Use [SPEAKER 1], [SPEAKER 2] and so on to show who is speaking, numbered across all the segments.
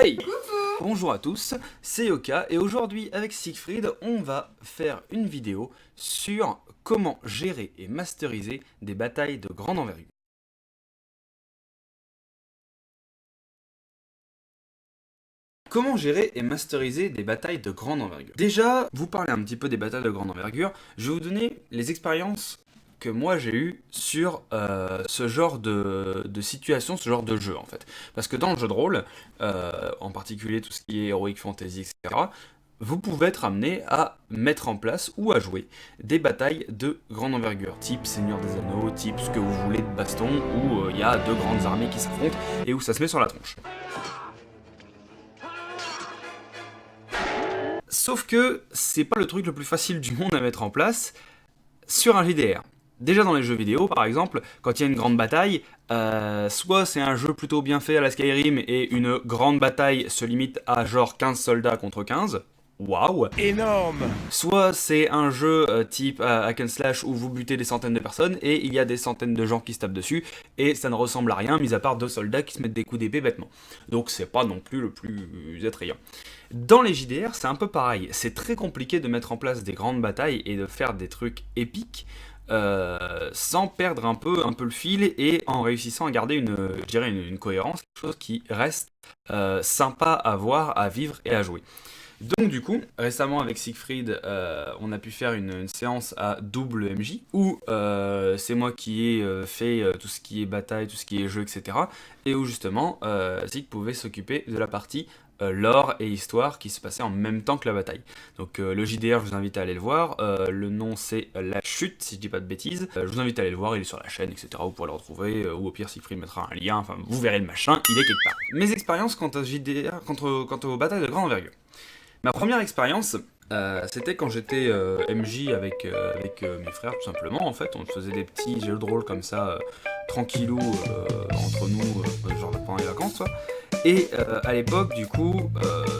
[SPEAKER 1] Hey! Bonjour à tous, c'est Yoka et aujourd'hui avec Siegfried, on va faire une vidéo sur comment gérer et masteriser des batailles de grande envergure. Comment gérer et masteriser des batailles de grande envergure? Déjà, vous parlez un petit peu des batailles de grande envergure, je vais vous donner les expériences que moi j'ai eues sur ce genre de situation, ce genre de jeu en fait. Parce que dans le jeu de rôle, en particulier tout ce qui est Heroic Fantasy, etc., vous pouvez être amené à mettre en place ou à jouer des batailles de grande envergure, type Seigneur des Anneaux, type ce que vous voulez de baston, où il y a deux grandes armées qui s'affrontent et où ça se met sur la tronche. Sauf que c'est pas le truc le plus facile du monde à mettre en place sur un JDR. Déjà dans les jeux vidéo, par exemple, quand il y a une grande bataille, soit c'est un jeu plutôt bien fait à la Skyrim et une grande bataille se limite à genre 15 soldats contre 15, waouh.
[SPEAKER 2] Énorme.
[SPEAKER 1] Soit c'est un jeu type hack and slash où vous butez des centaines de personnes et il y a des centaines de gens qui se tapent dessus et ça ne ressemble à rien mis à part deux soldats qui se mettent des coups d'épée bêtement. Donc c'est pas non plus le plus attrayant. Dans les JDR, c'est un peu pareil. C'est très compliqué de mettre en place des grandes batailles et de faire des trucs épiques sans perdre un peu le fil et en réussissant à garder je dirais une cohérence, quelque chose qui reste sympa à voir, à vivre et à jouer. Donc du coup, récemment avec Siegfried, on a pu faire une séance à double MJ, où c'est moi qui ai fait tout ce qui est bataille, tout ce qui est jeu, etc. Et où justement, Sieg pouvait s'occuper de la partie lore et histoire qui se passait en même temps que la bataille. Donc le JDR, je vous invite à aller le voir, le nom c'est La Chute, si je dis pas de bêtises. Je vous invite à aller le voir, il est sur la chaîne, etc. Vous pourrez le retrouver, ou au pire Siegfried mettra un lien, enfin vous verrez le machin, il est quelque part. Mes expériences quant à JDR, quant aux batailles de grande envergure. Ma première expérience, c'était quand j'étais MJ avec mes frères, tout simplement. En fait, on faisait des petits jeux de rôle comme ça, tranquillou, entre nous, genre pendant les vacances, quoi. Et à l'époque, du coup,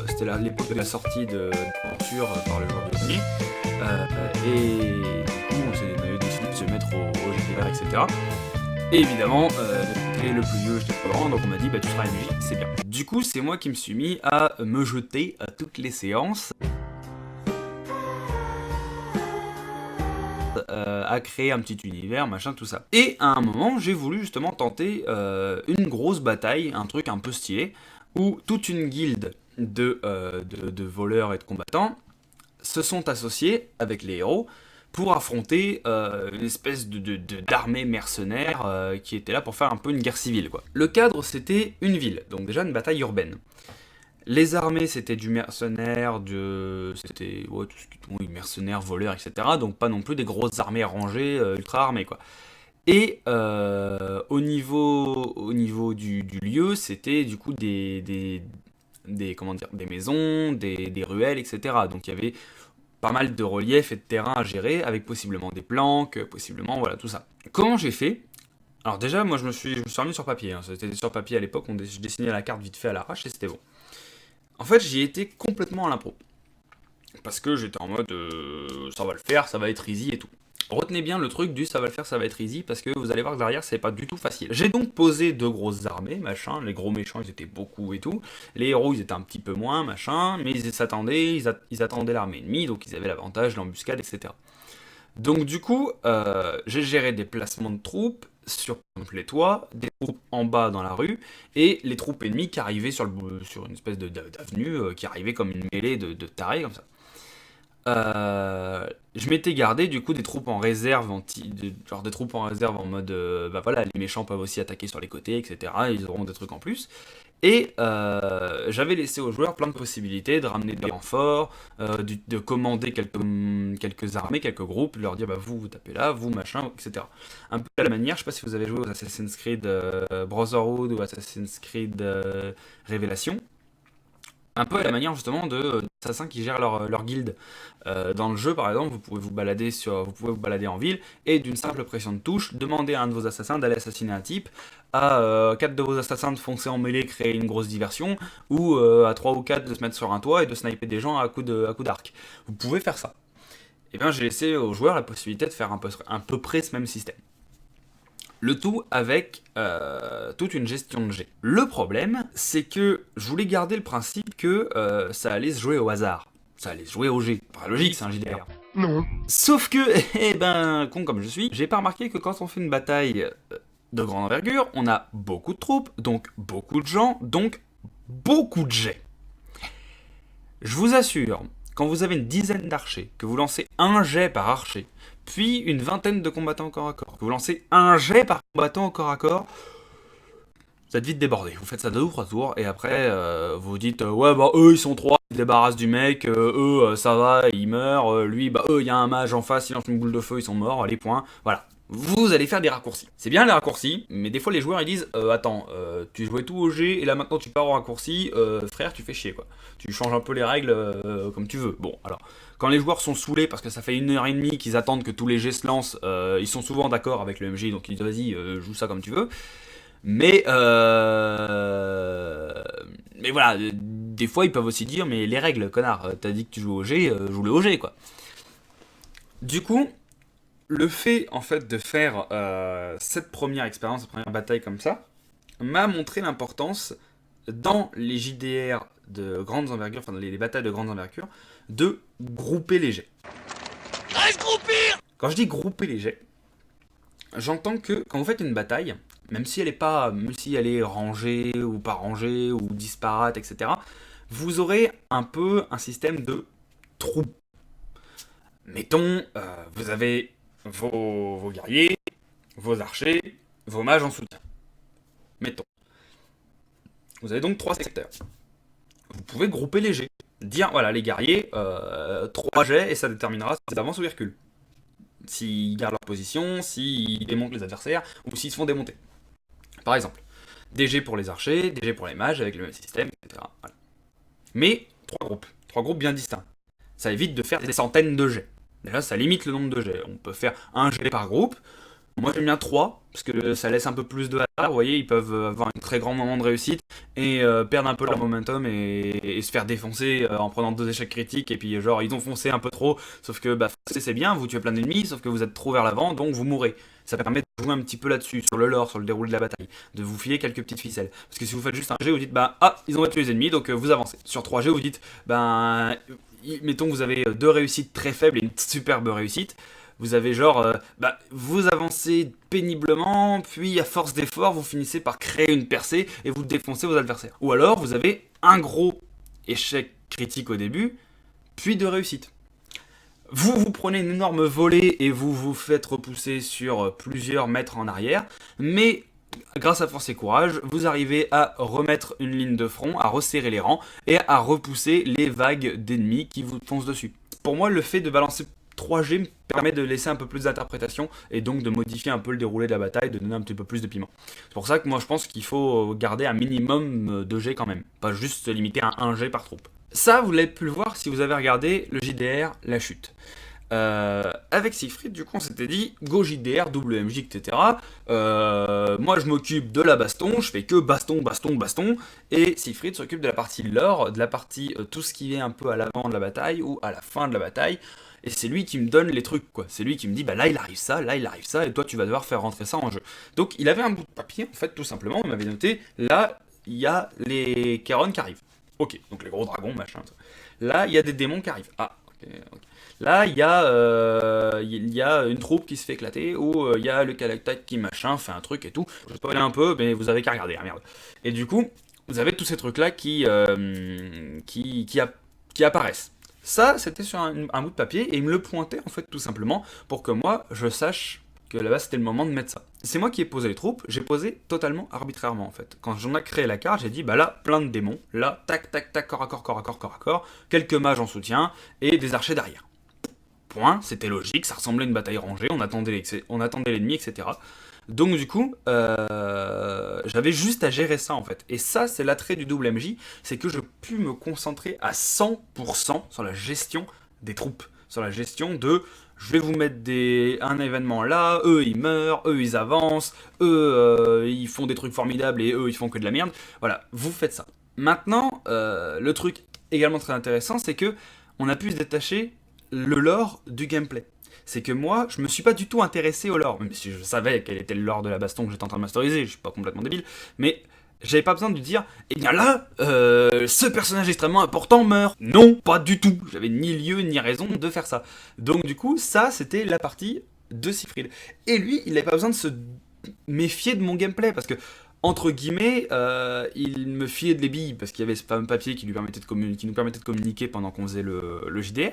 [SPEAKER 1] c'était l'époque de la sortie d'Aventure par le joueur de denier. Et du coup, on avait décidé de se mettre au GDR, etc. Et évidemment, j'étais le plus vieux, j'étais pas grand, donc on m'a dit bah tu seras MJ, c'est bien. Du coup, c'est moi qui me suis mis à me jeter à toutes les séances, à créer un petit univers, machin, tout ça. Et à un moment, j'ai voulu justement tenter une grosse bataille, un truc un peu stylé, où toute une guilde de voleurs et de combattants se sont associés avec les héros pour affronter une espèce d'armée mercenaire qui était là pour faire un peu une guerre civile, quoi. Le cadre, c'était une ville, donc déjà une bataille urbaine. Les armées, c'était du mercenaire, c'était tout ce qui, oui, mercenaires, voleurs, etc. Donc pas non plus des grosses armées rangées, ultra armées, quoi. Et au niveau du lieu, c'était du coup comment dire, des maisons, des ruelles, etc. Donc il y avait pas mal de reliefs et de terrain à gérer, avec possiblement des planques, possiblement, voilà, tout ça. Comment j'ai fait? Alors déjà, moi je me suis remis sur papier, hein. C'était sur papier à l'époque, je dessinais la carte vite fait à l'arrache et c'était bon. En fait, j'y étais complètement à l'impro. Parce que j'étais en mode, ça va le faire, ça va être easy et tout. Retenez bien le truc du ça va le faire, ça va être easy, parce que vous allez voir que derrière, c'est pas du tout facile. J'ai donc posé deux grosses armées, machin, les gros méchants, ils étaient beaucoup et tout. Les héros, ils étaient un petit peu moins, machin, mais ils attendaient l'armée ennemie, donc ils avaient l'avantage, l'embuscade, etc. Donc du coup, j'ai géré des placements de troupes sur par exemple, les toits, des troupes en bas dans la rue, et les troupes ennemies qui arrivaient sur une espèce d'avenue, qui arrivaient comme une mêlée de tarés, comme ça. Je m'étais gardé du coup des troupes en réserve, genre des troupes en réserve en mode bah voilà, les méchants peuvent aussi attaquer sur les côtés, etc. Ils auront des trucs en plus. Et j'avais laissé aux joueurs plein de possibilités de ramener des renforts, de commander quelques armées, quelques groupes, de leur dire bah vous tapez là, vous machin, etc. Un peu à la manière, je sais pas si vous avez joué aux Assassin's Creed Brotherhood ou Assassin's Creed Révélation, un peu à la manière justement d'assassins qui gèrent leur guilde. Dans le jeu, par exemple, vous pouvez vous balader en ville et d'une simple pression de touche, demander à un de vos assassins d'aller assassiner un type, à 4 de vos assassins de foncer en mêlée, créer une grosse diversion, ou à 3 ou 4 de se mettre sur un toit et de sniper des gens à coup d'arc. Vous pouvez faire ça. Et bien j'ai laissé aux joueurs la possibilité de faire à peu près ce même système. Le tout avec toute une gestion de jet. Le problème, c'est que je voulais garder le principe que ça allait se jouer au hasard. Ça allait se jouer au jet. Pas logique, c'est un JDR.
[SPEAKER 2] Non.
[SPEAKER 1] Sauf que, eh ben, con comme je suis, j'ai pas remarqué que quand on fait une bataille de grande envergure, on a beaucoup de troupes, donc beaucoup de gens, donc beaucoup de jets. Je vous assure, quand vous avez une dizaine d'archers, que vous lancez un jet par archer, puis une vingtaine de combattants au corps à corps, que vous lancez un jet par combattant au corps à corps, vous êtes vite débordé. Vous faites ça 2 ou 3 tours, et après, vous dites ouais, bah eux ils sont 3, ils se débarrassent du mec, eux ça va, ils meurent, lui, bah eux il y a un mage en face, il lance une boule de feu, ils sont morts, les points, voilà. Vous allez faire des raccourcis. C'est bien les raccourcis, mais des fois les joueurs ils disent attends, tu jouais tout au G et là maintenant tu pars au raccourci, frère, tu fais chier quoi. Tu changes un peu les règles comme tu veux. Bon, alors, quand les joueurs sont saoulés parce que ça fait 1h30 qu'ils attendent que tous les G se lancent, ils sont souvent d'accord avec le MJ, donc ils disent vas-y, joue ça comme tu veux. Mais, mais voilà, des fois ils peuvent aussi dire mais les règles, connard, t'as dit que tu joues au G, joue-le au G quoi. Du coup, le fait en fait de faire cette première expérience, cette première bataille comme ça, m'a montré l'importance dans les JDR de grandes envergures, enfin dans les batailles de grandes envergures, de grouper les jets.
[SPEAKER 2] Reste groupir.
[SPEAKER 1] Quand je dis grouper les jets, j'entends que quand vous faites une bataille, même si elle est rangée ou pas rangée ou disparate, etc., vous aurez un peu un système de troupes. Mettons, vous avez vos guerriers, vos archers, vos mages en soutien. Mettons. Vous avez donc 3 secteurs. Vous pouvez grouper les jets. Dire, voilà, les guerriers, 3 jets, et ça déterminera s'ils avancent ou ils reculent. S'ils gardent leur position, s'ils démontent les adversaires, ou s'ils se font démonter. Par exemple, des jets pour les archers, des jets pour les mages, avec le même système, etc. Voilà. Mais 3 groupes bien distincts. Ça évite de faire des centaines de jets. Déjà, ça limite le nombre de jets. On peut faire un jet par groupe. Moi, j'aime bien 3, parce que ça laisse un peu plus de hasard. Vous voyez, ils peuvent avoir un très grand moment de réussite et perdre un peu leur momentum et se faire défoncer en prenant 2 échecs critiques. Et puis, genre, ils ont foncé un peu trop. Sauf que, bah, foncer, c'est bien, vous tuez plein d'ennemis, sauf que vous êtes trop vers l'avant, donc vous mourrez. Ça permet de jouer un petit peu là-dessus, sur le lore, sur le déroulé de la bataille, de vous filer quelques petites ficelles. Parce que si vous faites juste un jet, vous dites, bah, ah, ils ont battu les ennemis, donc vous avancez. Sur 3 jets, vous dites, ben, mettons que vous avez 2 réussites très faibles et une superbe réussite. Vous avez genre, vous avancez péniblement, puis à force d'effort, vous finissez par créer une percée et vous défoncez vos adversaires. Ou alors, vous avez un gros échec critique au début, puis de réussite. Vous prenez une énorme volée et vous vous faites repousser sur plusieurs mètres en arrière, mais grâce à force et courage, vous arrivez à remettre une ligne de front, à resserrer les rangs et à repousser les vagues d'ennemis qui vous foncent dessus. Pour moi, le fait de balancer 3G me permet de laisser un peu plus d'interprétation et donc de modifier un peu le déroulé de la bataille, de donner un petit peu plus de piment. C'est pour ça que moi je pense qu'il faut garder un minimum de G quand même, pas juste se limiter à 1 G par troupe. Ça, vous l'avez pu le voir si vous avez regardé le JDR La Chute. Avec Siegfried, du coup, on s'était dit go JDR, WMJ, etc. Moi, je m'occupe de la baston, je fais que baston, baston, baston, et Siegfried s'occupe de la partie lore, de la partie tout ce qui est un peu à l'avant de la bataille ou à la fin de la bataille. Et c'est lui qui me donne les trucs, quoi. C'est lui qui me dit, bah là il arrive ça, et toi tu vas devoir faire rentrer ça en jeu. Donc il avait un bout de papier, en fait, tout simplement, il m'avait noté, là, il y a les Charon qui arrivent. Ok, donc les gros dragons, machin. Là, il y a des démons qui arrivent. Ah, ok. Là, il y a une troupe qui se fait éclater, ou il y a le Calactac qui machin, fait un truc et tout. Je vais spoiler un peu, mais vous avez qu'à regarder, hein, merde. Et du coup, vous avez tous ces trucs-là qui apparaissent. Ça, c'était sur un bout de papier, et il me le pointait, en fait, tout simplement, pour que moi, je sache que là-bas, c'était le moment de mettre ça. C'est moi qui ai posé les troupes, j'ai posé totalement arbitrairement, en fait. Quand j'en ai créé la carte, j'ai dit, bah là, plein de démons, là, tac, tac, tac, corps à corps, corps à corps, corps à corps, quelques mages en soutien, et des archers derrière. Point, c'était logique, ça ressemblait à une bataille rangée, on attendait l'ennemi, etc. Donc du coup, j'avais juste à gérer ça en fait. Et ça, c'est l'attrait du double MJ, c'est que je pus me concentrer à 100% sur la gestion des troupes, sur la gestion de je vais vous mettre un événement là, eux ils meurent, eux ils avancent, eux ils font des trucs formidables et eux ils font que de la merde. Voilà, vous faites ça. Maintenant, le truc également très intéressant, c'est que on a pu se détacher le lore du gameplay. c'est que moi, je me suis pas du tout intéressé au lore, même si je savais quel était le lore de la baston que j'étais en train de masteriser, je suis pas complètement débile, mais j'avais pas besoin de dire, eh bien là, ce personnage extrêmement important meurt. Non, pas du tout. J'avais ni lieu ni raison de faire ça. Donc du coup, ça, c'était la partie de Siegfried. Et lui, il n'avait pas besoin de se méfier de mon gameplay, parce que, entre guillemets, il me fiait de les billes, parce qu'il y avait ce fameux papier qui, qui nous permettait de communiquer pendant qu'on faisait le JDR.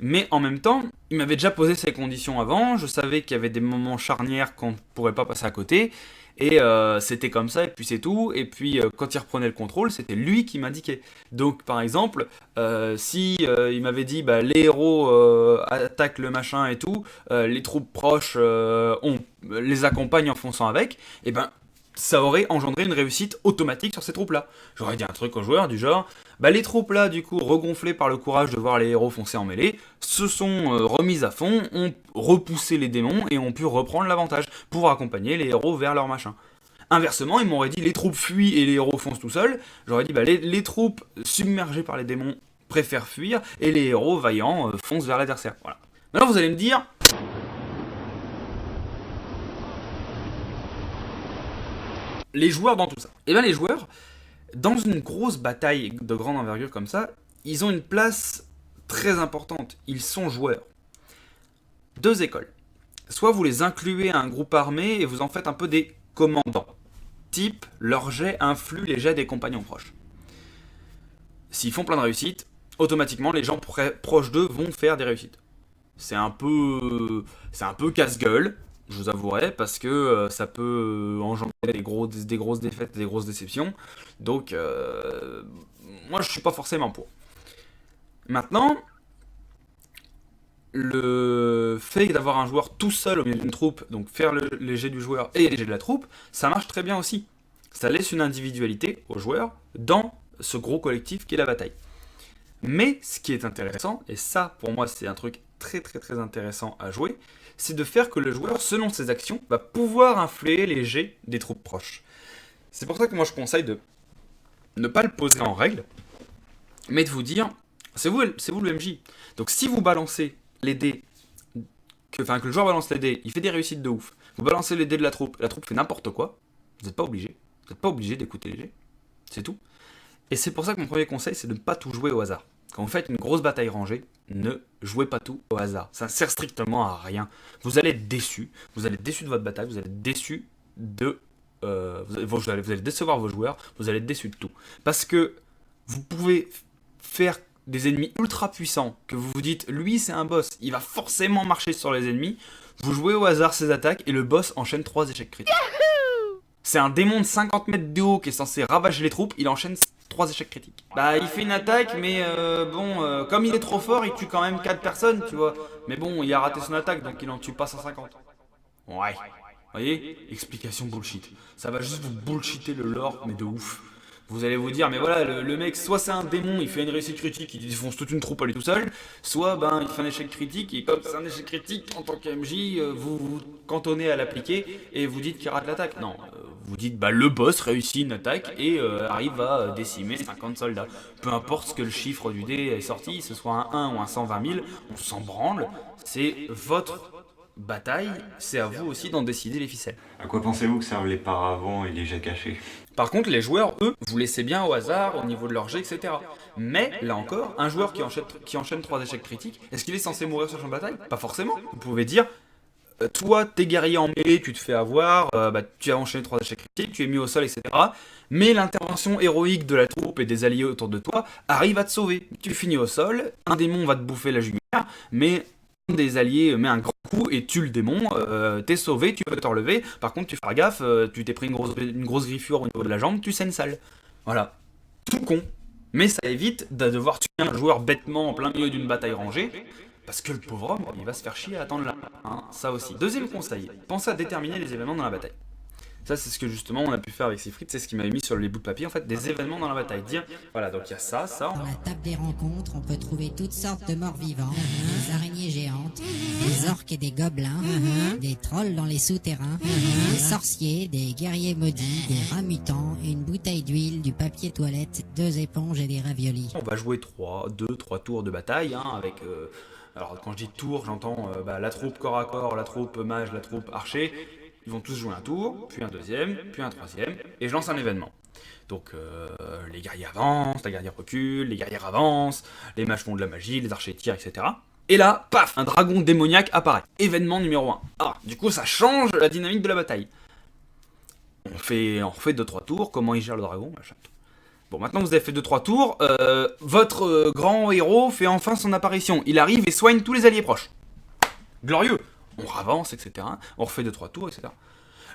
[SPEAKER 1] Mais en même temps, il m'avait déjà posé ses conditions avant, je savais qu'il y avait des moments charnières qu'on ne pourrait pas passer à côté, et c'était comme ça, et puis c'est tout, et puis quand il reprenait le contrôle, c'était lui qui m'indiquait. Donc par exemple, si il m'avait dit, bah, les héros attaquent le machin et tout, les troupes proches les accompagnent en fonçant avec, et ben ça aurait engendré une réussite automatique sur ces troupes-là. J'aurais dit un truc aux joueurs du genre, bah les troupes là, du coup, regonflées par le courage de voir les héros foncer en mêlée, se sont remises à fond, ont repoussé les démons et ont pu reprendre l'avantage pour accompagner les héros vers leur machin. Inversement, ils m'auraient dit les troupes fuient et les héros foncent tout seuls. J'aurais dit bah les troupes submergées par les démons préfèrent fuir et les héros vaillants foncent vers l'adversaire. Voilà. Maintenant vous allez me dire, les joueurs dans tout ça. Et bien les joueurs, dans une grosse bataille de grande envergure comme ça, ils ont une place très importante. Ils sont joueurs. Deux écoles. Soit vous les incluez à un groupe armé et vous en faites un peu des commandants. Type, leur jet influe les jets des compagnons proches. S'ils font plein de réussites, automatiquement les gens proches d'eux vont faire des réussites. C'est un peu casse-gueule, je vous avouerai, parce que ça peut engendrer des grosses défaites, des grosses déceptions. Donc, moi je suis pas forcément pour. Maintenant, le fait d'avoir un joueur tout seul au milieu d'une troupe, donc faire les jets du joueur et les jets de la troupe, ça marche très bien aussi. Ça laisse une individualité au joueur dans ce gros collectif qu'est la bataille. Mais ce qui est intéressant, et ça pour moi c'est un truc très très très intéressant à jouer, c'est de faire que le joueur, selon ses actions, va pouvoir influer les jets des troupes proches. C'est pour ça que moi je conseille de ne pas le poser en règle, mais de vous dire, c'est vous le MJ. Donc si vous balancez les dés, que le joueur balance les dés, il fait des réussites de ouf, vous balancez les dés de la troupe fait n'importe quoi, vous n'êtes pas obligé. Vous n'êtes pas obligé d'écouter les jets. C'est tout. Et c'est pour ça que mon premier conseil, c'est de ne pas tout jouer au hasard. Quand vous faites une grosse bataille rangée, ne jouez pas tout au hasard. Ça ne sert strictement à rien. Vous allez être déçu. Vous allez être déçu de votre bataille. Vous allez être déçu de... vous allez décevoir vos joueurs. Vous allez être déçu de tout. Parce que vous pouvez faire des ennemis ultra puissants, que vous vous dites, lui c'est un boss, il va forcément marcher sur les ennemis. Vous jouez au hasard ses attaques et le boss enchaîne 3 échecs critiques. C'est un démon de 50 mètres de haut qui est censé ravager les troupes, il enchaîne 3 échecs critiques. Bah il fait une attaque, mais comme il est trop fort, il tue quand même 4 personnes, tu vois. Mais bon, il a raté son attaque, donc il en tue pas 150. Ouais. Vous voyez? Explication bullshit. Ça va juste vous bullshiter le lore, mais de ouf. Vous allez vous dire, mais voilà, le mec, soit c'est un démon, il fait une réussite critique, il défonce toute une troupe à lui tout seul, soit ben il fait un échec critique, et comme c'est un échec critique, en tant qu'MJ, vous vous cantonnez à l'appliquer, et vous dites qu'il rate l'attaque. Non, vous dites, bah le boss réussit une attaque, et arrive à décimer 50 soldats. Peu importe ce que le chiffre du dé est sorti, que ce soit un 1 ou un 120 000, on s'en branle, c'est votre bataille, c'est à vous aussi d'en décider les ficelles.
[SPEAKER 3] À quoi pensez-vous que servent les paravents et les jets cachés?
[SPEAKER 1] Par contre, les joueurs, eux, vous laissez bien au hasard, au niveau de leur jet, etc. Mais, là encore, un joueur qui enchaîne 3 échecs critiques, est-ce qu'il est censé mourir sur champ de bataille? Pas forcément. Vous pouvez dire, toi, t'es guerrier en mêlée, tu te fais avoir, tu as enchaîné 3 échecs critiques, tu es mis au sol, etc. Mais l'intervention héroïque de la troupe et des alliés autour de toi arrive à te sauver. Tu finis au sol, un démon va te bouffer la jugulaire, mais des alliés met un grand coup et tue le démon, t'es sauvé, tu peux te relever, par contre tu feras gaffe, tu t'es pris une grosse griffure au niveau de la jambe, tu saignes sale. Voilà. Tout con. Mais ça évite de devoir tuer un joueur bêtement en plein milieu d'une bataille rangée, parce que le pauvre homme, il va se faire chier à attendre là. Hein, ça aussi. Deuxième conseil, pensez à déterminer les événements dans la bataille. Ça, c'est ce que justement on a pu faire avec Siegfried, c'est ce qu'il m'avait mis sur les bouts de papier, en fait, des événements dans la bataille. Dire, voilà, donc il y a ça.
[SPEAKER 4] Dans la table des rencontres, on peut trouver toutes sortes de morts vivants, des araignées géantes, des orques et des gobelins, des trolls dans les souterrains, des sorciers, des guerriers maudits, des rats mutants, une bouteille d'huile, du papier toilette, 2 éponges et des raviolis.
[SPEAKER 1] On va jouer 3 tours de bataille, hein, avec Alors quand je dis tour, j'entends la troupe corps à corps, la troupe mage, la troupe archer. Ils vont tous jouer un tour, puis un deuxième, puis un troisième, et je lance un événement. Donc les guerriers avancent, les guerriers reculent, les guerriers avancent, les mages font de la magie, les archers tirent, etc. Et là, paf, un dragon démoniaque apparaît. Événement numéro 1. Ah, du coup ça change la dynamique de la bataille. On refait 2-3 tours, comment il gère le dragon, machin. Bon, maintenant que vous avez fait 2-3 tours, votre grand héros fait enfin son apparition. Il arrive et soigne tous les alliés proches. Glorieux. On avance, etc. On refait 2-3 tours, etc.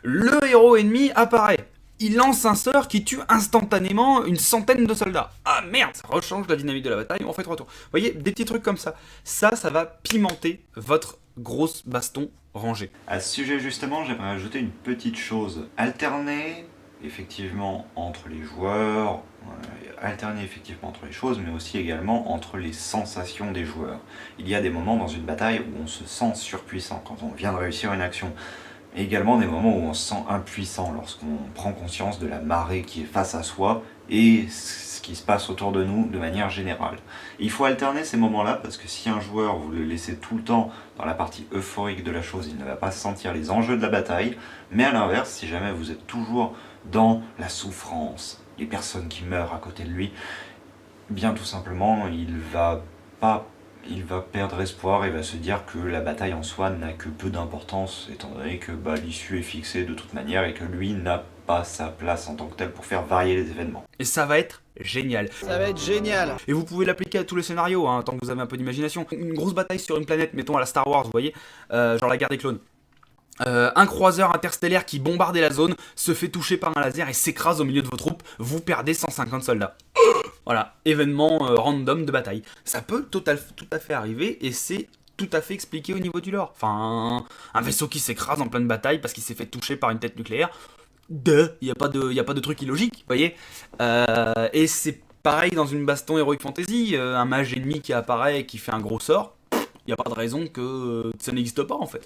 [SPEAKER 1] Le héros ennemi apparaît. Il lance un sort qui tue instantanément une centaine de soldats. Ah merde, ça rechange la dynamique de la bataille, on fait 3 tours. Vous voyez, des petits trucs comme ça. Ça va pimenter votre grosse baston rangée.
[SPEAKER 3] À ce sujet justement, j'aimerais ajouter une petite chose. Alterner effectivement entre les joueurs, alterner effectivement entre les choses, mais aussi également entre les sensations des joueurs. Il y a des moments dans une bataille où on se sent surpuissant quand on vient de réussir une action. Et également des moments où on se sent impuissant lorsqu'on prend conscience de la marée qui est face à soi et ce qui se passe autour de nous de manière générale. Et il faut alterner ces moments-là parce que si un joueur vous le laissez tout le temps dans la partie euphorique de la chose, il ne va pas sentir les enjeux de la bataille, mais à l'inverse, si jamais vous êtes toujours dans la souffrance, les personnes qui meurent à côté de lui, bien tout simplement, il va perdre espoir et va se dire que la bataille en soi n'a que peu d'importance, étant donné que l'issue est fixée de toute manière et que lui n'a pas sa place en tant que tel pour faire varier les événements.
[SPEAKER 1] Et ça va être génial.
[SPEAKER 5] Ça va être génial.
[SPEAKER 1] Et vous pouvez l'appliquer à tous les scénarios, hein, tant que vous avez un peu d'imagination. Une grosse bataille sur une planète, mettons à la Star Wars, vous voyez, genre la guerre des clones. Un croiseur interstellaire qui bombardait la zone se fait toucher par un laser et s'écrase au milieu de vos troupes, vous perdez 150 soldats. Voilà, événement random de bataille. Ça peut tout à fait arriver et c'est tout à fait expliqué au niveau du lore. Enfin, un vaisseau qui s'écrase en pleine bataille parce qu'il s'est fait toucher par une tête nucléaire. Il n'y a pas de truc illogique, vous voyez. Et c'est pareil dans une baston Heroic Fantasy, un mage ennemi qui apparaît et qui fait un gros sort. Il n'y a pas de raison que ça n'existe pas en fait.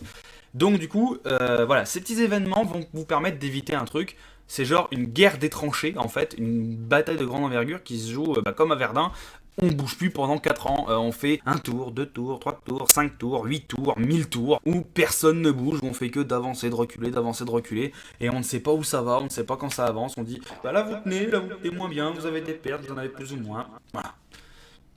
[SPEAKER 1] Donc du coup, voilà, ces petits événements vont vous permettre d'éviter un truc. C'est genre une guerre des tranchées en fait, une bataille de grande envergure qui se joue comme à Verdun. On bouge plus pendant 4 ans, on fait 1 tour, 2 tours, 3 tours, 5 tours, 8 tours, 1000 tours, où personne ne bouge, où on fait que d'avancer, de reculer, et on ne sait pas où ça va, on ne sait pas quand ça avance, on dit là vous tenez moins bien, vous avez des pertes, vous en avez plus ou moins, voilà.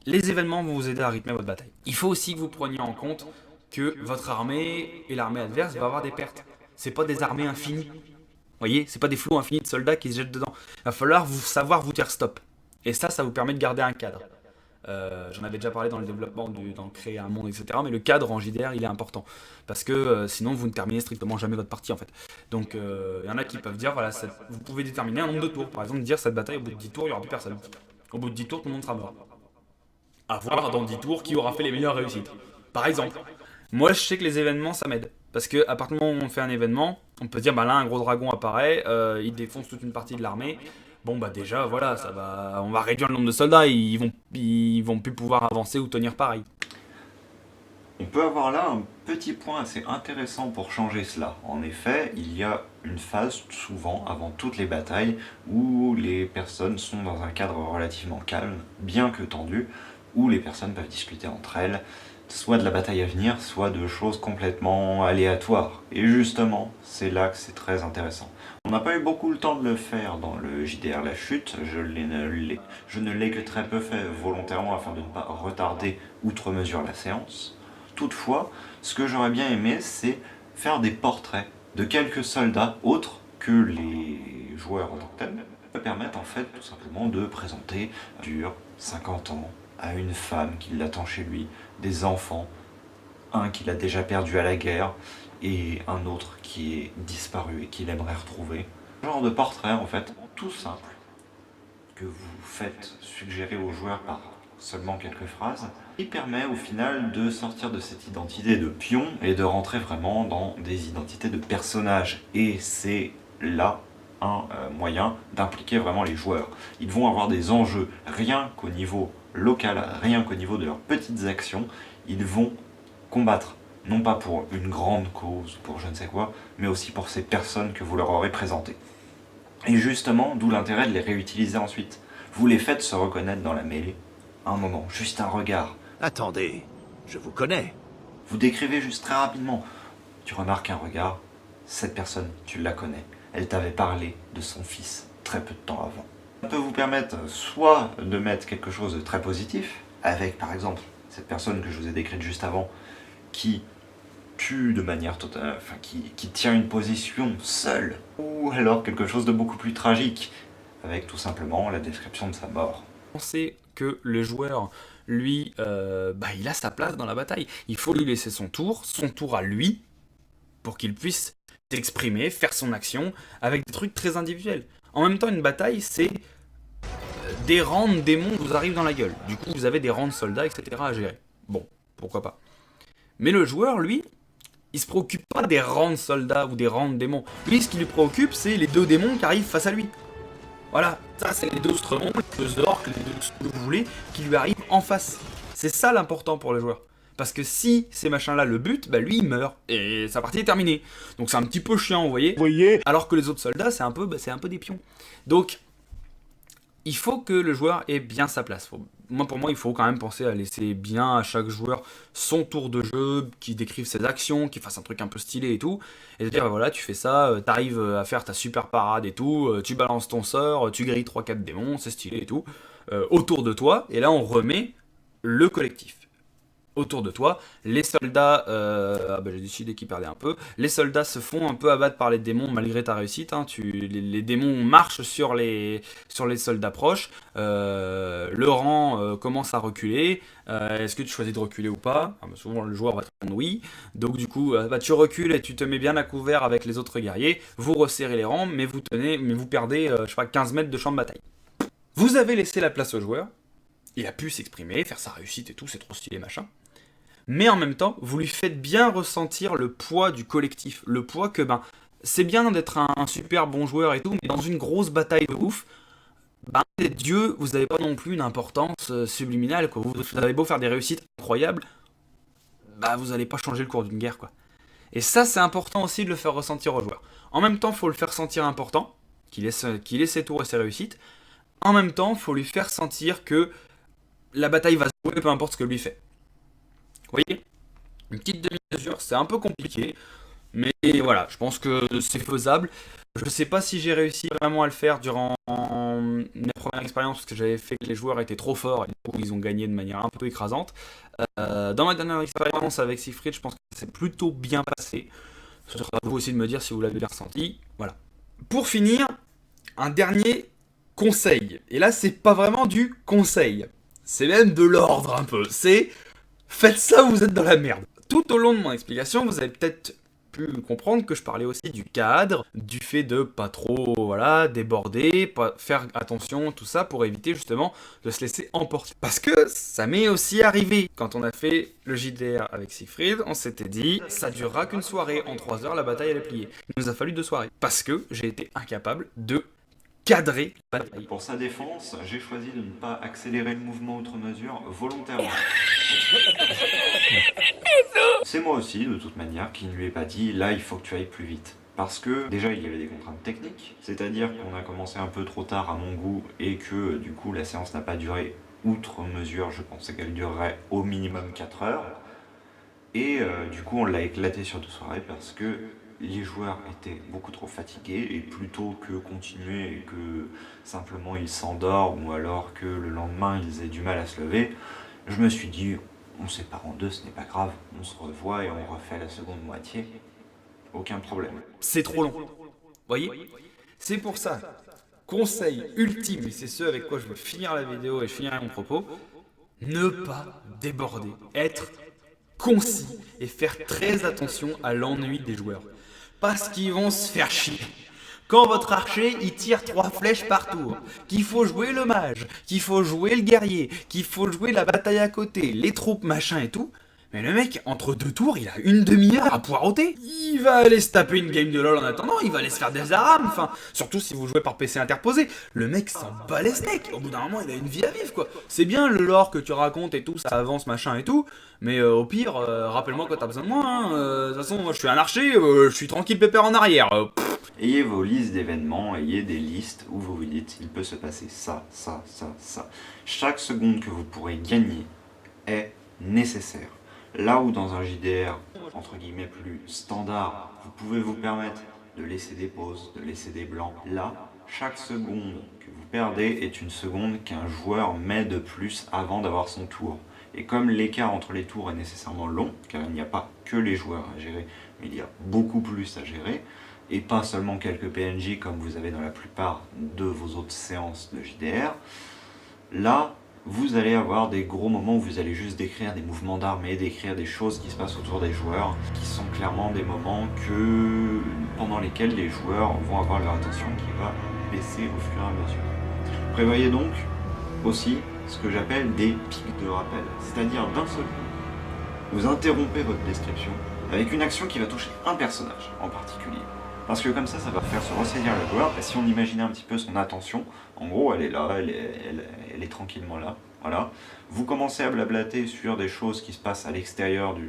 [SPEAKER 1] Les événements vont vous aider à rythmer votre bataille. Il faut aussi que vous preniez en compte que votre armée et l'armée adverse va avoir des pertes. C'est pas des armées infinies. Vous voyez, c'est pas des flots infinis de soldats qui se jettent dedans. Il va falloir savoir vous dire stop. Et ça vous permet de garder un cadre. J'en avais déjà parlé dans le développement, dans créer un monde, etc. Mais le cadre en JDR, il est important. Parce que sinon, vous ne terminez strictement jamais votre partie, en fait. Donc, il y en a qui peuvent dire, voilà, vous pouvez déterminer un nombre de tours. Par exemple, dire cette bataille, au bout de 10 tours, il n'y aura plus personne. Au bout de 10 tours, tout le monde sera mort. À voir dans 10 tours qui aura fait les meilleures réussites. Par exemple. Moi, je sais que les événements, ça m'aide. Parce que à partir du moment où on fait un événement, on peut dire, là, un gros dragon apparaît, il défonce toute une partie de l'armée. Bon, déjà, voilà, on va réduire le nombre de soldats, ils vont plus pouvoir avancer ou tenir pareil.
[SPEAKER 3] On peut avoir là un petit point assez intéressant pour changer cela. En effet, il y a une phase, souvent, avant toutes les batailles, où les personnes sont dans un cadre relativement calme, bien que tendu, où les personnes peuvent discuter entre elles, soit de la bataille à venir, soit de choses complètement aléatoires. Et justement, c'est là que c'est très intéressant. On n'a pas eu beaucoup le temps de le faire dans le JDR La Chute, je ne l'ai que très peu fait volontairement afin de ne pas retarder outre mesure la séance. Toutefois, ce que j'aurais bien aimé, c'est faire des portraits de quelques soldats autres que les joueurs en tant que tels, me permettent en fait tout simplement de présenter dur 50 ans à une femme qui l'attend chez lui, des enfants, un qu'il a déjà perdu à la guerre et un autre qui est disparu et qu'il aimerait retrouver. Ce genre de portrait en fait tout simple que vous faites suggérer aux joueurs par seulement quelques phrases, qui permet au final de sortir de cette identité de pion et de rentrer vraiment dans des identités de personnages. Et c'est là un moyen d'impliquer vraiment les joueurs. Ils vont avoir des enjeux rien qu'au niveau local, rien qu'au niveau de leurs petites actions, ils vont combattre. Non pas pour une grande cause, pour je ne sais quoi, mais aussi pour ces personnes que vous leur aurez présentées. Et justement, d'où l'intérêt de les réutiliser ensuite. Vous les faites se reconnaître dans la mêlée. Un moment, juste un regard.
[SPEAKER 5] Attendez,
[SPEAKER 2] Je vous connais.
[SPEAKER 3] Vous décrivez juste très rapidement. Tu remarques un regard, cette personne, tu la connais. Elle t'avait parlé de son fils très peu de temps avant. Ça peut vous permettre soit de mettre quelque chose de très positif, avec par exemple cette personne que je vous ai décrite juste avant, qui tue de manière totale, enfin qui tient une position seule, ou alors quelque chose de beaucoup plus tragique, avec tout simplement la description de sa mort.
[SPEAKER 1] Penser que le joueur, lui, il a sa place dans la bataille. Il faut lui laisser son tour à lui, pour qu'il puisse s'exprimer, faire son action, avec des trucs très individuels. En même temps, une bataille, c'est des rangs de démons vous arrivent dans la gueule. Du coup, vous avez des rangs de soldats, etc. à gérer. Bon, pourquoi pas. Mais le joueur, lui, il se préoccupe pas des rangs de soldats ou des rangs de démons. Lui, ce qui lui préoccupe, c'est les 2 démons qui arrivent face à lui. Voilà, ça c'est les 2 stremons, les 2 orques, les 2 ce que vous voulez, qui lui arrivent en face. C'est ça l'important pour le joueur. Parce que si ces machins-là le butent, lui il meurt. Et sa partie est terminée. Donc c'est un petit peu chiant, vous voyez. Alors que les autres soldats, c'est un peu des pions. Donc, il faut que le joueur ait bien sa place. Pour moi, il faut quand même penser à laisser bien à chaque joueur son tour de jeu, qui décrive ses actions, qui fasse un truc un peu stylé et tout. Et de dire, voilà, tu fais ça, t'arrives à faire ta super parade et tout, tu balances ton sort, tu grilles 3-4 démons, c'est stylé et tout, autour de toi. Et là, on remet le collectif. Autour de toi, les soldats, j'ai décidé qu'ils perdaient un peu, les soldats se font un peu abattre par les démons malgré ta réussite, hein, les démons marchent sur les soldats proches, le rang commence à reculer, est-ce que tu choisis de reculer ou pas? Souvent le joueur va te répondre oui, donc du coup tu recules et tu te mets bien à couvert avec les autres guerriers, vous resserrez les rangs, mais vous perdez 15 mètres de champ de bataille. Vous avez laissé la place au joueur, il a pu s'exprimer, faire sa réussite et tout, c'est trop stylé machin. Mais en même temps, vous lui faites bien ressentir le poids du collectif. Le poids que, c'est bien d'être un super bon joueur et tout, mais dans une grosse bataille de ouf, les dieux, vous n'avez pas non plus une importance subliminale, quoi. Vous avez beau faire des réussites incroyables, vous n'allez pas changer le cours d'une guerre, quoi. Et ça, c'est important aussi de le faire ressentir au joueur. En même temps, il faut le faire sentir important, qu'il ait ses tours et ses réussites. En même temps, il faut lui faire sentir que la bataille va se jouer, peu importe ce que lui fait. Vous voyez, une petite demi-mesure, c'est un peu compliqué, mais voilà, je pense que c'est faisable. Je sais pas si j'ai réussi vraiment à le faire durant mes premières expériences, parce que j'avais fait que les joueurs étaient trop forts, et du coup ils ont gagné de manière un peu écrasante. Dans ma dernière expérience avec Siegfried, je pense que c'est plutôt bien passé. Ce sera à vous aussi de me dire si vous l'avez bien ressenti. Voilà. Pour finir, un dernier conseil. Et là, c'est pas vraiment du conseil. C'est même de l'ordre un peu. C'est... faites ça, vous êtes dans la merde. Tout au long de mon explication, vous avez peut-être pu comprendre que je parlais aussi du cadre, du fait de pas trop déborder, pas faire attention, tout ça, pour éviter justement de se laisser emporter. Parce que ça m'est aussi arrivé. Quand on a fait le JDR avec Siegfried, on s'était dit, ça durera qu'une soirée, en 3 heures la bataille elle est pliée. Il nous a fallu 2 soirées. Parce que j'ai été incapable de cadrer la bataille.
[SPEAKER 3] Pour sa défense, j'ai choisi de ne pas accélérer le mouvement outre mesure volontairement. C'est moi aussi, de toute manière, qui ne lui ai pas dit « là, il faut que tu ailles plus vite ». Parce que, déjà, il y avait des contraintes techniques, c'est-à-dire qu'on a commencé un peu trop tard à mon goût et que, du coup, la séance n'a pas duré outre mesure. Je pensais qu'elle durerait au minimum 4 heures. Et du coup, on l'a éclaté sur 2 soirées parce que les joueurs étaient beaucoup trop fatigués et plutôt que continuer et que simplement ils s'endorment ou alors que le lendemain ils aient du mal à se lever, je me suis dit on sépare en 2, ce n'est pas grave, on se revoit et on refait la seconde moitié, aucun problème.
[SPEAKER 1] C'est trop long, voyez? C'est pour ça, conseil ultime, et c'est ce avec quoi je veux finir la vidéo et je finirai mon propos, ne pas déborder, être concis et faire très attention à l'ennui des joueurs. Parce qu'ils vont se faire chier. Quand votre archer, il tire 3 flèches par tour, qu'il faut jouer le mage, qu'il faut jouer le guerrier, qu'il faut jouer la bataille à côté, les troupes, machin et tout, mais le mec, entre 2 tours, il a une demi-heure à poireauter. Il va aller se taper une game de LoL en attendant, il va aller se faire des arames, enfin, surtout si vous jouez par PC interposé. Le mec s'en bat les steaks, au bout d'un moment, il a une vie à vivre, quoi. C'est bien le lore que tu racontes et tout, ça avance, machin et tout, mais au pire, rappelle-moi quand t'as besoin de moi, hein. De toute façon, moi je suis un archer, je suis tranquille pépère en arrière.
[SPEAKER 3] Ayez vos listes d'événements, ayez des listes où vous vous dites, il peut se passer ça, ça, ça, ça. Chaque seconde que vous pourrez gagner est nécessaire. Là où dans un JDR, entre guillemets, plus standard, vous pouvez vous permettre de laisser des pauses, de laisser des blancs, là, chaque seconde que vous perdez est une seconde qu'un joueur met de plus avant d'avoir son tour. Et comme l'écart entre les tours est nécessairement long, car il n'y a pas que les joueurs à gérer, mais il y a beaucoup plus à gérer, et pas seulement quelques PNJ comme vous avez dans la plupart de vos autres séances de JDR, là, vous allez avoir des gros moments où vous allez juste décrire des mouvements d'armée, décrire des choses qui se passent autour des joueurs, qui sont clairement des moments pendant lesquels les joueurs vont avoir leur attention qui va baisser au fur et à mesure. Prévoyez donc aussi ce que j'appelle des pics de rappel, c'est-à-dire d'un seul coup, vous interrompez votre description avec une action qui va toucher un personnage en particulier. Parce que comme ça va faire se ressaisir le joueur, et si on imaginait un petit peu son attention, en gros elle est là, elle est tranquillement là, voilà. Vous commencez à blablater sur des choses qui se passent à l'extérieur de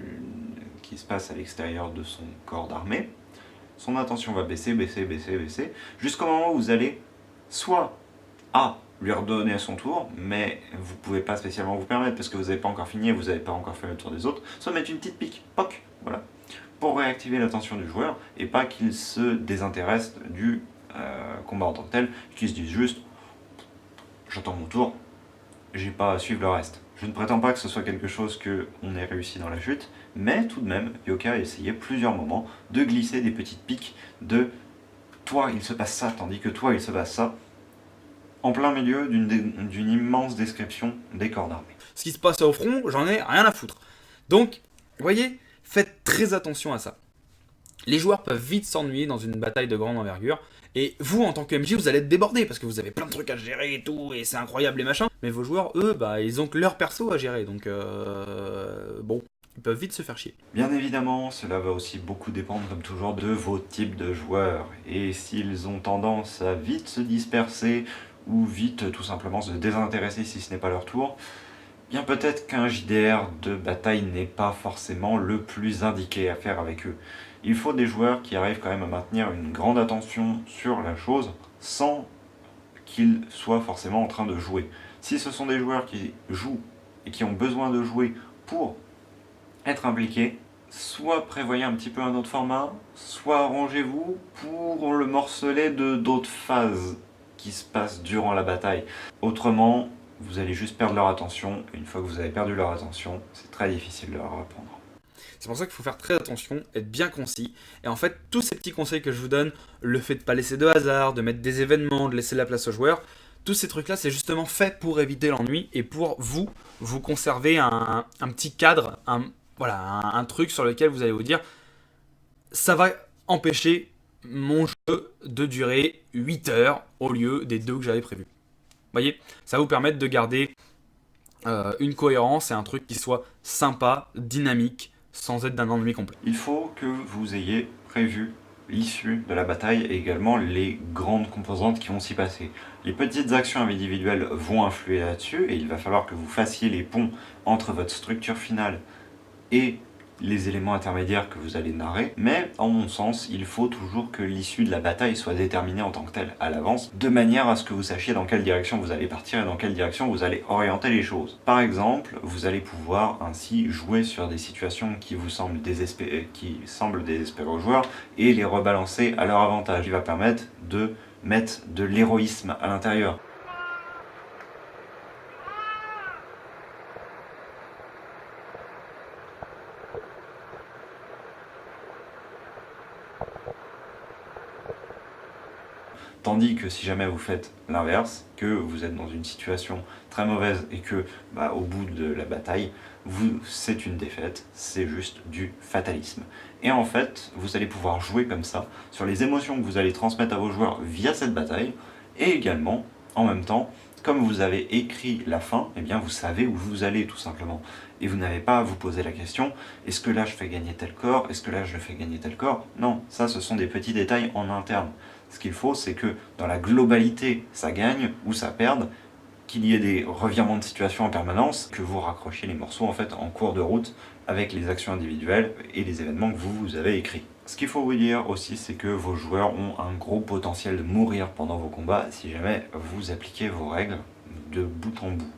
[SPEAKER 3] son corps d'armée, son attention va baisser, jusqu'au moment où vous allez soit lui redonner à son tour, mais vous pouvez pas spécialement vous permettre parce que vous n'avez pas encore fini et vous n'avez pas encore fait le tour des autres, soit mettre une petite pique, poc, voilà, pour réactiver l'attention du joueur et pas qu'il se désintéresse du combat en tant que tel, qu'il se dise juste j'attends mon tour, j'ai pas à suivre le reste. Je ne prétends pas que ce soit quelque chose qu'on ait réussi dans la chute, mais tout de même, Yoka a essayé plusieurs moments de glisser des petites piques de toi il se passe ça, tandis que toi il se passe ça, en plein milieu d'une immense description des corps d'armée.
[SPEAKER 1] Ce qui se passe au front, j'en ai rien à foutre. Donc, vous voyez, faites très attention à ça. Les joueurs peuvent vite s'ennuyer dans une bataille de grande envergure, et vous, en tant que MJ, vous allez être débordé, parce que vous avez plein de trucs à gérer et tout, et c'est incroyable et machin, mais vos joueurs, eux, ils ont que leur perso à gérer, donc bon, ils peuvent vite se faire chier.
[SPEAKER 3] Bien évidemment, cela va aussi beaucoup dépendre, comme toujours, de vos types de joueurs, et s'ils ont tendance à vite se disperser, ou vite tout simplement se désintéresser si ce n'est pas leur tour, bien peut-être qu'un JDR de bataille n'est pas forcément le plus indiqué à faire avec eux. Il faut des joueurs qui arrivent quand même à maintenir une grande attention sur la chose sans qu'ils soient forcément en train de jouer. Si ce sont des joueurs qui jouent et qui ont besoin de jouer pour être impliqués, soit prévoyez un petit peu un autre format, soit arrangez-vous pour le morceler de d'autres phases qui se passent durant la bataille. Autrement, vous allez juste perdre leur attention, et une fois que vous avez perdu leur attention, c'est très difficile de leur reprendre.
[SPEAKER 1] C'est pour ça qu'il faut faire très attention, être bien concis, et en fait, tous ces petits conseils que je vous donne, le fait de pas laisser de hasard, de mettre des événements, de laisser la place aux joueurs, tous ces trucs-là, c'est justement fait pour éviter l'ennui, et pour vous conserver un petit cadre, un truc sur lequel vous allez vous dire, ça va empêcher mon jeu de durer 8 heures au lieu des 2 que j'avais prévus. Vous voyez, ça va vous permettre de garder une cohérence et un truc qui soit sympa, dynamique, sans être d'un ennui complet.
[SPEAKER 3] Il faut que vous ayez prévu l'issue de la bataille et également les grandes composantes qui vont s'y passer. Les petites actions individuelles vont influer là-dessus et il va falloir que vous fassiez les ponts entre votre structure finale et les éléments intermédiaires que vous allez narrer, mais en mon sens, il faut toujours que l'issue de la bataille soit déterminée en tant que telle à l'avance, de manière à ce que vous sachiez dans quelle direction vous allez partir et dans quelle direction vous allez orienter les choses. Par exemple, vous allez pouvoir ainsi jouer sur des situations qui vous semblent désespérées aux joueurs et les rebalancer à leur avantage, qui va permettre de mettre de l'héroïsme à l'intérieur. Tandis que si jamais vous faites l'inverse, que vous êtes dans une situation très mauvaise et que au bout de la bataille, c'est une défaite, c'est juste du fatalisme. Et en fait, vous allez pouvoir jouer comme ça sur les émotions que vous allez transmettre à vos joueurs via cette bataille, et également, en même temps, comme vous avez écrit la fin, eh bien vous savez où vous allez tout simplement. Et vous n'avez pas à vous poser la question, est-ce que là je fais gagner tel corps, est-ce que là je fais gagner tel corps? Non, ça ce sont des petits détails en interne. Ce qu'il faut, c'est que dans la globalité, ça gagne ou ça perde, qu'il y ait des revirements de situation en permanence, que vous raccrochiez les morceaux en fait en cours de route avec les actions individuelles et les événements que vous avez écrits. Ce qu'il faut vous dire aussi, c'est que vos joueurs ont un gros potentiel de mourir pendant vos combats si jamais vous appliquez vos règles de bout en bout.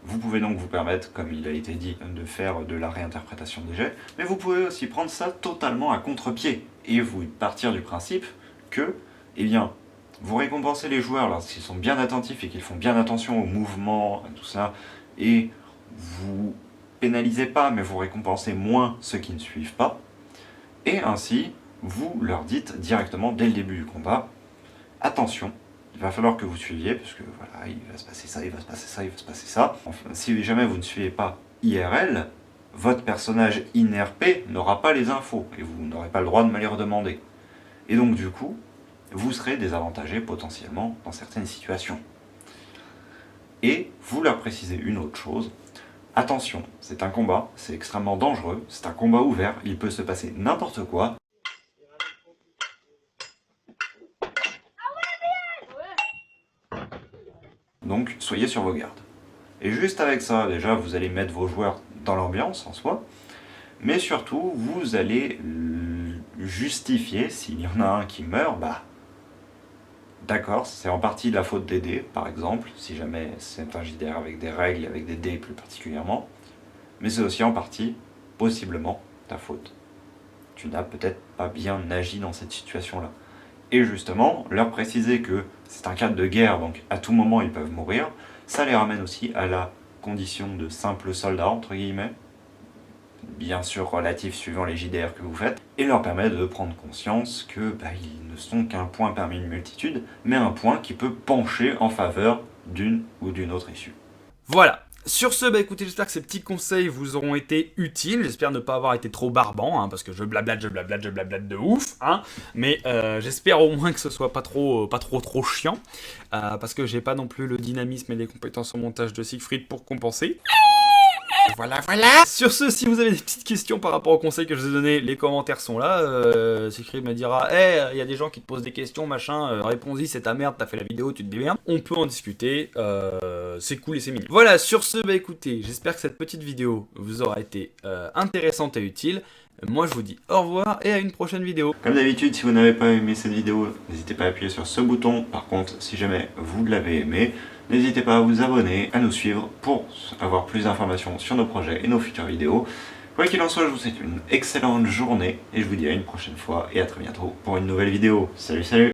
[SPEAKER 3] Vous pouvez donc vous permettre, comme il a été dit, de faire de la réinterprétation des jets, mais vous pouvez aussi prendre ça totalement à contre-pied, et vous partir du principe que, eh bien, vous récompensez les joueurs lorsqu'ils sont bien attentifs et qu'ils font bien attention aux mouvements, à tout ça, et vous pénalisez pas, mais vous récompensez moins ceux qui ne suivent pas, et ainsi, vous leur dites directement dès le début du combat, attention, il va falloir que vous suiviez, parce que voilà, il va se passer ça, il va se passer ça, il va se passer ça. Enfin, si jamais vous ne suivez pas IRL, votre personnage INRP n'aura pas les infos, et vous n'aurez pas le droit de me les redemander. Et donc du coup, vous serez désavantagé potentiellement dans certaines situations. Et vous leur précisez une autre chose, attention, c'est un combat, c'est extrêmement dangereux, c'est un combat ouvert, il peut se passer n'importe quoi. Donc soyez sur vos gardes. Et juste avec ça, déjà, vous allez mettre vos joueurs dans l'ambiance en soi, mais surtout, vous allez justifier, s'il y en a un qui meurt, bah, d'accord, c'est en partie de la faute des dés, par exemple, si jamais c'est un JDR avec des règles, avec des dés plus particulièrement, mais c'est aussi en partie, possiblement, ta faute. Tu n'as peut-être pas bien agi dans cette situation-là. Et justement, leur préciser que c'est un cadre de guerre, donc à tout moment ils peuvent mourir, ça les ramène aussi à la condition de simple soldat, entre guillemets, bien sûr relatif suivant les JDR que vous faites, et leur permet de prendre conscience que ils ne sont qu'un point parmi une multitude, mais un point qui peut pencher en faveur d'une ou d'une autre issue.
[SPEAKER 1] Voilà. Sur ce, écoutez, j'espère que ces petits conseils vous auront été utiles. J'espère ne pas avoir été trop barbant, parce que je blablate de ouf, mais j'espère au moins que ce soit pas trop chiant, parce que j'ai pas non plus le dynamisme et les compétences en montage de Siegfried pour compenser. Voilà. Sur ce, si vous avez des petites questions par rapport aux conseils que je vous ai donnés, les commentaires sont là. Siegfried me dira, il y a des gens qui te posent des questions, machin, réponds-y, c'est ta merde, t'as fait la vidéo, tu te démerdes. On peut en discuter, c'est cool et c'est mignon. Voilà, sur ce, écoutez, j'espère que cette petite vidéo vous aura été intéressante et utile. Moi, je vous dis au revoir et à une prochaine vidéo.
[SPEAKER 3] Comme d'habitude, si vous n'avez pas aimé cette vidéo, n'hésitez pas à appuyer sur ce bouton. Par contre, si jamais vous l'avez aimé, n'hésitez pas à vous abonner, à nous suivre pour avoir plus d'informations sur nos projets et nos futures vidéos. Quoi qu'il en soit, je vous souhaite une excellente journée et je vous dis à une prochaine fois et à très bientôt pour une nouvelle vidéo. Salut, salut!